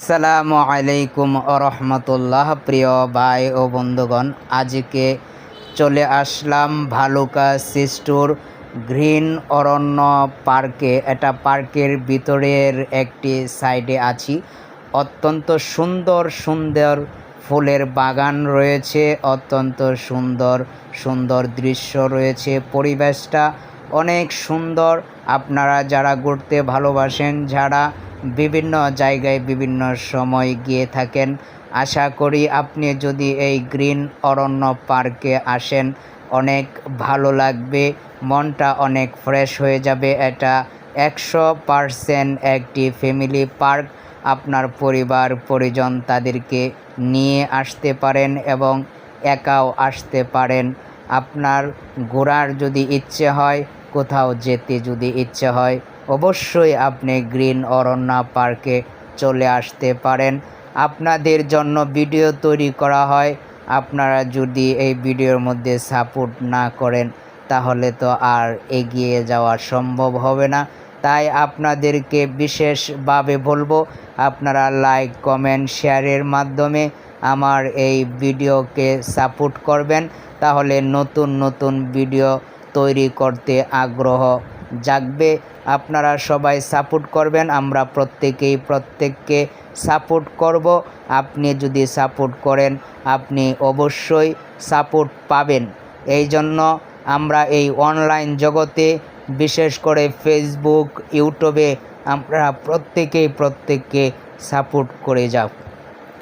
আসসালামু আলাইকুম রহমতুল্লাহ। প্রিয় ভাই ও বন্ধুগণ, আজকে চলে আসলাম ভালুকা সিস্টুর গ্রিন অরণ্য পার্কে। এটা পার্কের ভিতরের একটি সাইডে আছি। অত্যন্ত সুন্দর সুন্দর ফুলের বাগান রয়েছে, অত্যন্ত সুন্দর সুন্দর দৃশ্য রয়েছে। পরিবেশটা অনেক সুন্দর। আপনারা যারা ঘুরতে ভালোবাসেন, যারা বিভিন্ন জায়গায় বিভিন্ন সময় গিয়ে থাকেন, আশা করি আপনি যদি এই গ্রিন অরণ্য পার্কে আসেন অনেক ভালো লাগবে, মনটা অনেক ফ্রেশ হয়ে যাবে। এটা 100% একটি ফ্যামিলি পার্ক। আপনার পরিবার পরিজন তাদেরকে নিয়ে আসতে পারেন এবং একাও আসতে পারেন। আপনার ঘোরার যদি ইচ্ছে হয়, কোথাও যেতে যদি ইচ্ছে হয়, অবশ্যই আপনি গ্রিন অরণ্য পার্কে চলে আসতে পারেন। আপনাদের জন্য ভিডিও তৈরি করা হয়। আপনারা যদি এই ভিডিওর মধ্যে সাপোর্ট না করেন তাহলে তো আর এগিয়ে যাওয়া সম্ভব হবে না। তাই আপনাদেরকে বিশেষভাবে বলবো, আপনারা লাইক কমেন্ট শেয়ারের মাধ্যমে আমার এই ভিডিওকে সাপোর্ট করবেন। তাহলে নতুন নতুন ভিডিও তৈরি করতে আগ্রহ জাগবে। আপনারা সবাই সাপোর্ট করবেন, আমরা প্রত্যেককে সাপোর্ট করব। আপনি যদি সাপোর্ট করেন আপনি অবশ্যই সাপোর্ট পাবেন। এই জন্য আমরা এই অনলাইন জগতে, বিশেষ করে ফেসবুক ইউটিউবে আমরা প্রত্যেককে সাপোর্ট করে যাও।